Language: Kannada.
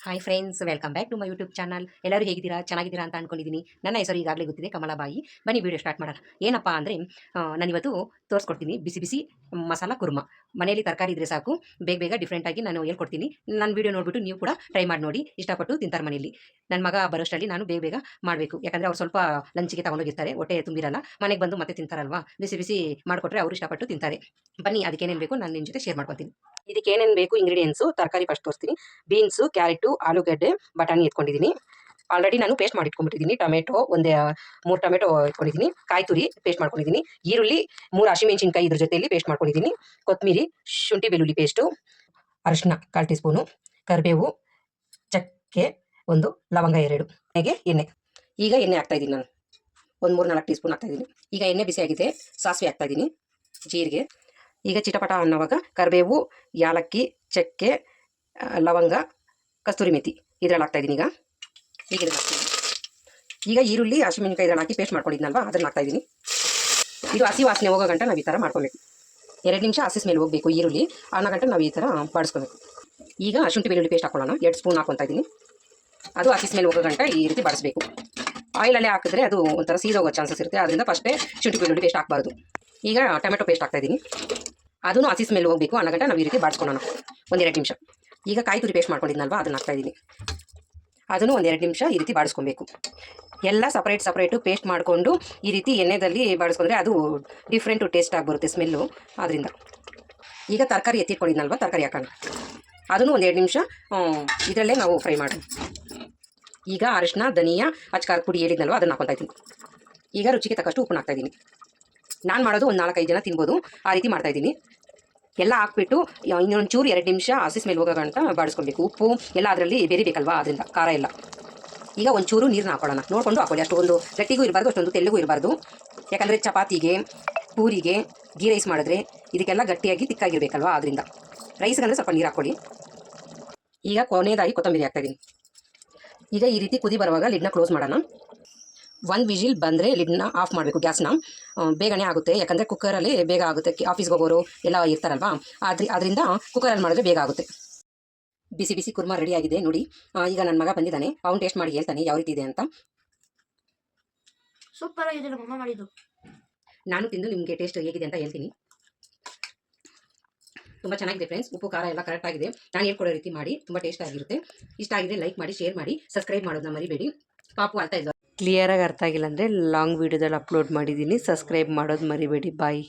Hi friends, welcome back to my YouTube channel. ಎಲ್ಲರೂ ಹೇಗಿದ್ದೀರಾ? ಚೆನ್ನಾಗಿದ್ದೀರಾ ಅಂತ ಅಂದ್ಕೊಂಡಿದ್ದೀನಿ. ನನ್ನ ಹೆಸರು ಈಗಾಗಲೇ ಗೊತ್ತಿದೆ, ಕಮಲಾಬಾಯಿ. ಬನ್ನಿ ವಿಡಿಯೋ ಸ್ಟಾರ್ಟ್ ಮಾಡೋಣ. ಏನಪ್ಪ ಅಂದರೆ ನಾನಿವತ್ತು ತೋರಿಸ್ಕೊಡ್ತೀನಿ ಬಿಸಿ ಬಿಸಿ ಮಸಾಲ ಕುರ್ಮಾ. ಮನೆಯಲ್ಲಿ ತರಕಾರಿ ಇದ್ದರೆ ಸಾಕು, ಬೇಗ ಬೇಗ ಡಿಫ್ರೆಂಟಾಗಿ ನಾನು ಹೇಳ್ಕೊಡ್ತೀನಿ. ನನ್ನ ವಿಡಿಯೋ ನೋಡಿಬಿಟ್ಟು ನೀವು ಕೂಡ ಟ್ರೈ ಮಾಡಿ ನೋಡಿ, ಇಷ್ಟಪಟ್ಟು ತಿಂತಾರೆ ಮನೆಯಲ್ಲಿ. ನನ್ನ ಮಗ ಬರೋಷ್ಟರಲ್ಲಿ ನಾನು ಬೇಗ ಬೇಗ ಮಾಡಬೇಕು, ಯಾಕಂದರೆ ಅವ್ರು ಸ್ವಲ್ಪ ಲಂಚಿಗೆ ತೊಗೊಂಡೋಗಿರ್ತಾರೆ, ಹೊಟ್ಟೆ ತುಂಬಿರಲ್ಲ. ಮನೆಗೆ ಬಂದು ಮತ್ತೆ ತಿಂತಾರಲ್ವಾ, ಬಿಸಿ ಬಿಸಿ ಮಾಡಿಕೊಟ್ರೆ ಅವರು ಇಷ್ಟಪಟ್ಟು ತಿಂತಾರೆ. ಬನ್ನಿ, ಅದಕ್ಕೇನೇನು ಬೇಕು ನಾನು ನಿಮ್ಮ ಜೊತೆ ಶೇರ್ ಮಾಡ್ಕೊತೀನಿ. ಇದಕ್ಕೆ ಏನೇನು ಬೇಕು ಇಂಗ್ರೀಡಿಯೆಂಟ್ಸು, ತರಕಾರಿ ಫಸ್ಟ್ ತೋರಿಸ್ತೀನಿ. ಬೀನ್ಸು, ಕ್ಯಾರೆಟು, ಆಲೂಗಡ್ಡೆ, ಬಟಾಣಿ ಎತ್ಕೊಂಡಿದ್ದೀನಿ. ಆಲ್ರೆಡಿ ನಾನು ಪೇಸ್ಟ್ ಮಾಡಿ ಇಟ್ಕೊಂಡ್ಬಿಟ್ಟಿದ್ದೀನಿ. ಟೊಮೆಟೊ ಒಂದು 3 ಟೊಮೆಟೊ ಇಟ್ಕೊಂಡಿದ್ದೀನಿ. ಕಾಯಿ ತುರಿ ಪೇಸ್ಟ್ ಮಾಡ್ಕೊಂಡಿದ್ದೀನಿ. ಈರುಳ್ಳಿ 3 ಹಸಿಮೆಣಸಿನ್ಕಾಯಿ ಇದ್ರ ಜೊತೆಯಲ್ಲಿ ಪೇಸ್ಟ್ ಮಾಡ್ಕೊಂಡಿದ್ದೀನಿ. ಕೊತ್ತಂಬರಿ, ಶುಂಠಿ ಬೆಳ್ಳುಳ್ಳಿ ಪೇಸ್ಟು, ಅರಿಶಿನ 1/4 ಟೀ ಸ್ಪೂನು, ಕರಿಬೇವು, ಚಕ್ಕೆ 1, ಲವಂಗ 2, ಎಣ್ಣೆ. ಈಗ ಎಣ್ಣೆ ಹಾಕ್ತಾಯಿದ್ದೀನಿ ನಾನು ಒಂದು 3-4 ಟೀ ಸ್ಪೂನ್ ಹಾಕ್ತಾಯಿದ್ದೀನಿ. ಈಗ ಎಣ್ಣೆ ಬಿಸಿಯಾಗಿದೆ, ಸಾಸಿವೆ ಹಾಕ್ತಾಯಿದ್ದೀನಿ, ಜೀರಿಗೆ. ಈಗ ಚಿಟಪಟ ಅನ್ನೋವಾಗ ಕರಿಬೇವು, ಯಾಲಕ್ಕಿ, ಚಕ್ಕೆ, ಲವಂಗ, ಕಸ್ತೂರಿ ಮೆಥಿ ಇದ್ರಲ್ಲಿ ಹಾಕ್ತಾಯಿದ್ದೀನಿ. ಈಗ ಇದನ್ನು ಹಾಕ್ತೀನಿ. ಈಗ ಈರುಳ್ಳಿ, ಹಸಿಮೆಣಸಿನ್ಕಾಯಿ ಇದನ್ನು ಹಾಕಿ ಪೇಸ್ಟ್ ಮಾಡ್ಕೊಂಡಿದ್ನಲ್ವ, ಅದನ್ನು ಹಾಕ್ತಾಯಿದ್ದೀನಿ. ಇದು ಹಸಿ ವಾಸನೆ ಹೋಗೋ ಗಂಟ ನಾವು ಈ ಥರ ಮಾಡ್ಕೊಬೇಕು. 2 ನಿಮಿಷ ಹಸಿ ಸ್ಮೆಲ್ ಹೋಗಬೇಕು ಈರುಳ್ಳಿ ಅನ್ನೋ ಗಂಟ ನಾವು ಈ ಥರ ಬಾಡಿಸ್ಕೋಬೇಕು. ಈಗ ಶುಂಠಿ ಬೆಳ್ಳುಳ್ಳಿ ಪೇಸ್ಟ್ ಹಾಕೊಳ್ಳೋಣ. 2 ಸ್ಪೂನ್ ಹಾಕ್ಕೊತಾ ಇದ್ದೀನಿ. ಅದು ಹಸಿ ಸ್ಮೆಲ್ ಹೋಗೋ ಗಂಟ ಈ ರೀತಿ ಬಾಡಿಸ್ಬೇಕು. ಆಯಿಲಲ್ಲೇ ಹಾಕಿದ್ರೆ ಅದು ಒಂಥರ ಸೀದೋಗೋ ಚಾನ್ಸಸ್ ಇರುತ್ತೆ, ಅದರಿಂದ ಫಸ್ಟೇ ಶುಂಠಿ ಬೆಳ್ಳುಳ್ಳಿ ಪೇಸ್ಟ್ ಹಾಕಬಾರ್ದು. ಈಗ ಟೊಮೆಟೊ ಪೇಸ್ಟ್ ಹಾಕ್ತಾಯಿದ್ದೀನಿ. ಅದೂ ಹಸಿ ಸ್ಮೆಲ್ ಹೋಗಬೇಕು ಅನ್ನೋ ಗಂಟ ನಾವು ಈ ರೀತಿ ಬಾಡಿಸ್ಕೊಳ್ಳೋಣ 1-2 ನಿಮಿಷ. ಈಗ ಕಾಯಿ ತುರಿ ಪೇಸ್ಟ್ ಮಾಡ್ಕೊಂಡಿದ್ನಲ್ವ, ಅದನ್ನು ಹಾಕ್ತಾಯಿದ್ದೀನಿ. ಅದನ್ನು 1-2 ನಿಮಿಷ ಈ ರೀತಿ ಬಾಡಿಸ್ಕೊಬೇಕು. ಎಲ್ಲ ಸಪ್ರೇಟು ಪೇಸ್ಟ್ ಮಾಡಿಕೊಂಡು ಈ ರೀತಿ ಎಣ್ಣೆಯಲ್ಲಿ ಬಾಡಿಸ್ಕೊಂಡ್ರೆ ಅದು ಡಿಫ್ರೆಂಟು ಟೇಸ್ಟ್ ಆಗಿಬರುತ್ತೆ ಸ್ಮೆಲ್ಲು. ಆದ್ದರಿಂದ ಈಗ ತರಕಾರಿ ಎತ್ತಿಟ್ಕೊಂಡಿದ್ನಲ್ವ, ತರಕಾರಿ ಹಾಕೋಣ. ಅದನ್ನು 1-2 ನಿಮಿಷ ಇದರಲ್ಲೇ ನಾವು ಫ್ರೈ ಮಾಡೋಣ. ಈಗ ಅರಿಶಿನ, ಧನಿಯಾ, ಅಚ್ಕಾರದ ಪುಡಿ ಹೇಳಿದ್ನಲ್ವ, ಅದನ್ನು ಹಾಕ್ಕೊತಾ ಇದ್ದೀನಿ. ಈಗ ರುಚಿಗೆ ತಕ್ಕಷ್ಟು ಉಪ್ಪನ್ನು ಹಾಕ್ತಾಯಿದ್ದೀನಿ. ನಾನು ಮಾಡೋದು ಒಂದು 4-5 ಜನ ತಿನ್ಬೋದು, ಆ ರೀತಿ ಮಾಡ್ತಾಯಿದ್ದೀನಿ. ಎಲ್ಲ ಹಾಕ್ಬಿಟ್ಟು ಇನ್ನೊಂಚೂರು 2 ನಿಮಿಷ ಹಸಿ ಸ್ಮೆಲ್ ಹೋಗೋ ಗಂಟ ಬಾಡಿಸ್ಕೊಬೇಕು. ಉಪ್ಪು ಎಲ್ಲ ಅದರಲ್ಲಿ ಬೇರಿಬೇಕಲ್ವಾ, ಅದರಿಂದ ಖಾರ ಎಲ್ಲ. ಈಗ ಒಂಚೂರು ನೀರನ್ನ ಹಾಕೊಳ್ಳೋಣ, ನೋಡಿಕೊಂಡು ಹಾಕೊಳ್ಳಿ. ಅಷ್ಟೊಂದು ಗಟ್ಟಿಗೂ ಇರಬಾರ್ದು, ಅಷ್ಟೊಂದು ತೆಳ್ಳಗೂ ಇರಬಾರ್ದು. ಯಾಕಂದರೆ ಚಪಾತಿಗೆ, ಪೂರಿಗೆ, ಗೀ ರೈಸ್ ಮಾಡಿದ್ರೆ ಇದಕ್ಕೆಲ್ಲ ಗಟ್ಟಿಯಾಗಿ ತಿಕ್ಕಾಗಿರ್ಬೇಕಲ್ವಾ, ಅದರಿಂದ ರೈಸ್ಗಂದರೆ ಸ್ವಲ್ಪ ನೀರು ಹಾಕ್ಕೊಳ್ಳಿ. ಈಗ ಕೊನೆಯದಾಗಿ ಕೊತ್ತಂಬರಿ ಹಾಕ್ತಾಯಿದ್ದೀನಿ. ಈಗ ಈ ರೀತಿ ಕುದಿ ಬರುವಾಗ ಲಿಡ್ನ ಕ್ಲೋಸ್ ಮಾಡೋಣ. 1 ವಿಜಿಲ್ ಬಂದರೆ ಲಿಡ್ನ ಆಫ್ ಮಾಡಬೇಕು, ಗ್ಯಾಸ್ನ. ಬೇಗನೆ ಆಗುತ್ತೆ, ಯಾಕಂದರೆ ಕುಕ್ಕರಲ್ಲಿ ಬೇಗ ಆಗುತ್ತೆ. ಆಫೀಸ್ಗೆ ಹೋಗೋರು ಎಲ್ಲ ಇರ್ತಾರಲ್ವಾ, ಅದರಿಂದ ಕುಕ್ಕರಲ್ಲಿ ಮಾಡಿದ್ರೆ ಬೇಗ ಆಗುತ್ತೆ. ಬಿಸಿ ಬಿಸಿ ಕುರ್ಮಾ ರೆಡಿ ಆಗಿದೆ ನೋಡಿ. ಈಗ ನನ್ನ ಮಗ ಬಂದಿದ್ದಾನೆ, ಅವ್ನು ಟೇಸ್ಟ್ ಮಾಡಿ ಹೇಳ್ತಾನೆ ಯಾವ ರೀತಿ ಇದೆ ಅಂತ. ಸೂಪರ್ ಆಗಿದೆ ನಮ್ಮ ಅಮ್ಮ ಮಾಡಿದ್ದು. ನಾನು ತಿಂದು ನಿಮಗೆ ಟೇಸ್ಟ್ ಹೇಗಿದೆ ಅಂತ ಹೇಳ್ತೀನಿ. ತುಂಬ ಚೆನ್ನಾಗಿದೆ ಫ್ರೆಂಡ್ಸ್, ಉಪ್ಪು ಖಾರ ಎಲ್ಲ ಕರೆಕ್ಟ್ ಆಗಿದೆ. ನಾನು ಹೇಳ್ಕೊಡೋ ರೀತಿ ಮಾಡಿ, ತುಂಬ ಟೇಸ್ಟ್ ಆಗಿರುತ್ತೆ. ಇಷ್ಟ ಆಗಿದೆ ಲೈಕ್ ಮಾಡಿ, ಶೇರ್ ಮಾಡಿ, ಸಬ್ಸ್ಕ್ರೈಬ್ ಮಾಡೋದನ್ನ ಮರಿಬೇಡಿ. ಪಾಪು ಅಳ್ತಾ ಇದ್ದ. ಕ್ಲಿಯರಾಗಿ ಅರ್ಥ ಆಗಿಲ್ಲ ಅಂದರೆ ಲಾಂಗ್ ವೀಡಿಯೋದಲ್ಲಿ ಅಪ್ಲೋಡ್ ಮಾಡಿದ್ದೀನಿ, ಸಬ್ಸ್ಕ್ರೈಬ್ ಮಾಡೋದು ಮರಿಬೇಡಿ. ಬಾಯ್.